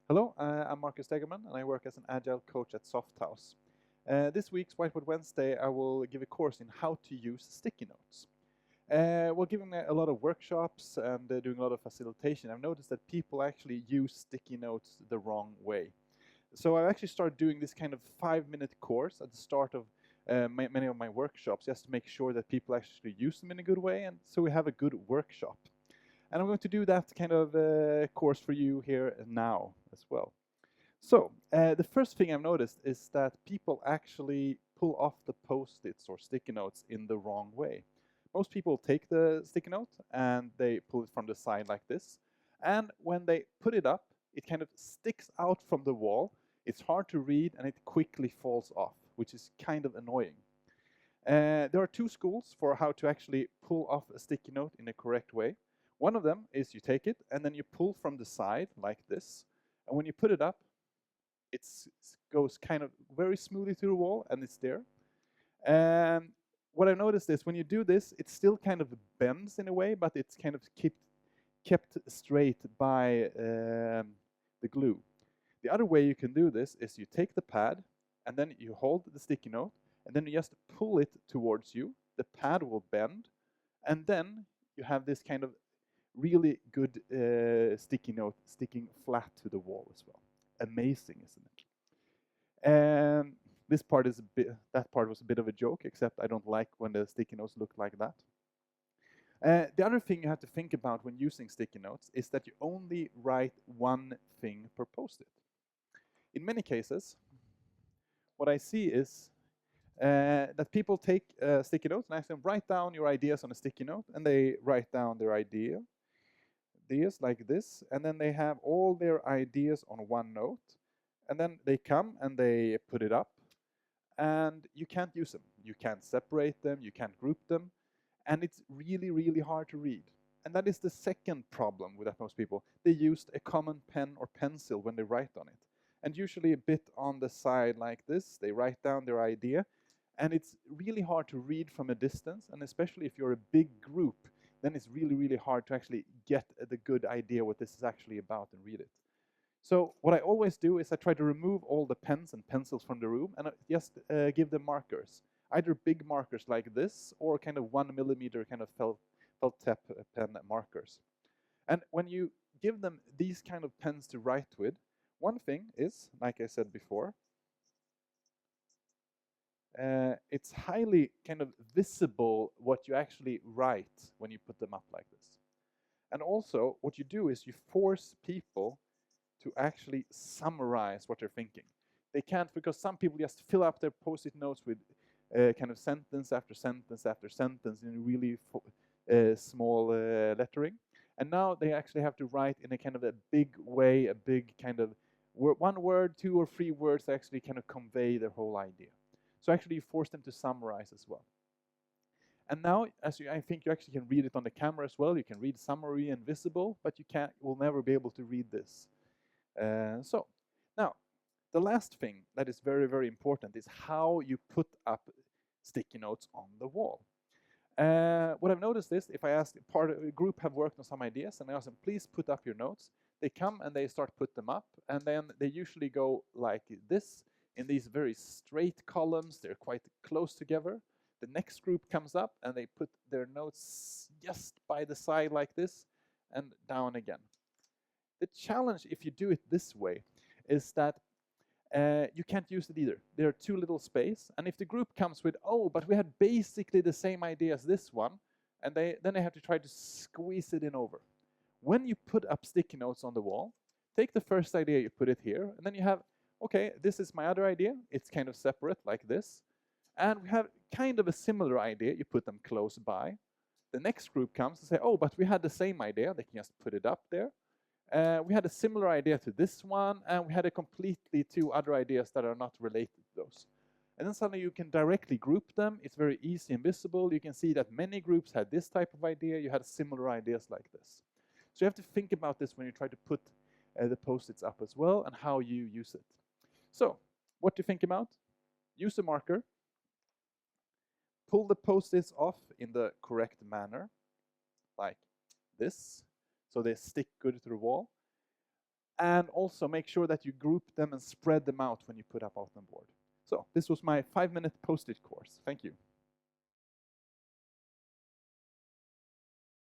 Hello, I'm Marcus Degerman, and I work as an Agile coach at Softhouse. This week's Whiteboard Wednesday, I will give a course in how to use sticky notes. While giving a lot of workshops and doing a lot of facilitation, I've noticed that people actually use sticky notes the wrong way. So I actually started doing this kind of 5-minute course at the start of many of my workshops, just to make sure that people actually use them in a good way, and so we have a good workshop. And I'm going to do that kind of course for you here now as well. So the first thing I've noticed is that people actually pull off the post-its or sticky notes in the wrong way. Most people take the sticky note and they pull it from the side like this. And when they put it up, it kind of sticks out from the wall. It's hard to read and it quickly falls off, which is kind of annoying. There are two schools for how to actually pull off a sticky note in a correct way. One of them is you take it and then you pull from the side like this. And when you put it up, it goes kind of very smoothly to the wall and it's there. And what I noticed is when you do this, it still kind of bends in a way, but it's kind of kept straight by the glue. The other way you can do this is you take the pad and then you hold the sticky note and then you just pull it towards you. The pad will bend and then you have this kind of really good sticky note sticking flat to the wall as well. Amazing, isn't it? And this part is that part was a bit of a joke, except I don't like when the sticky notes look like that. The other thing you have to think about when using sticky notes is that you only write one thing per post-it. In many cases, what I see is that people take sticky notes and ask them, write down your ideas on a sticky note, and they write down their ideas like this, and then they have all their ideas on one note, and then they come and they put it up, and you can't use them. You can't separate them, you can't group them, and it's really, really hard to read. And that is the second problem with that most people. They used a common pen or pencil when they write on it. And usually a bit on the side like this, they write down their idea, and it's really hard to read from a distance, and especially if you're a big group, then it's really, really hard to actually get the good idea what this is actually about and read it. So what I always do is I try to remove all the pens and pencils from the room and I just give them markers. Either big markers like this or kind of 1mm kind of felt tip pen markers. And when you give them these kind of pens to write with, one thing is, like I said before, it's highly kind of visible what you actually write when you put them up like this. And also, what you do is you force people to actually summarize what they're thinking. They can't, because some people just fill up their post-it notes with kind of sentence after sentence after sentence in really small lettering. And now they actually have to write in a kind of a big way, a big kind of one word, 2 or 3 words that actually kind of convey their whole idea. So actually you force them to summarize as well. And now, I think you actually can read it on the camera as well. You can read summary and visible, but will never be able to read this. So now, the last thing that is very, very important is how you put up sticky notes on the wall. What I've noticed is if I ask part of a group have worked on some ideas and I ask them, please put up your notes, they come and they start put them up, and then they usually go like this in these very straight columns. They're quite close together. The next group comes up and they put their notes just by the side like this and down again. The challenge if you do it this way is that you can't use it either. There are too little space, and if the group comes with, oh, but we had basically the same idea as this one, and then they have to try to squeeze it in over. When you put up sticky notes on the wall, take the first idea, you put it here, and then you have, okay, this is my other idea. It's kind of separate like this. And we have kind of a similar idea. You put them close by. The next group comes and say, oh, but we had the same idea. They can just put it up there. We had a similar idea to this one, and we had a completely 2 other ideas that are not related to those. And then suddenly you can directly group them. It's very easy and visible. You can see that many groups had this type of idea. You had similar ideas like this. So you have to think about this when you try to put the post-its up as well and how you use it. So what to think about? Use a marker. Pull the post-its off in the correct manner, like this, so they stick good to the wall. and also make sure that you group them and spread them out when you put up on the board. So this was my 5-minute post-it course. Thank you.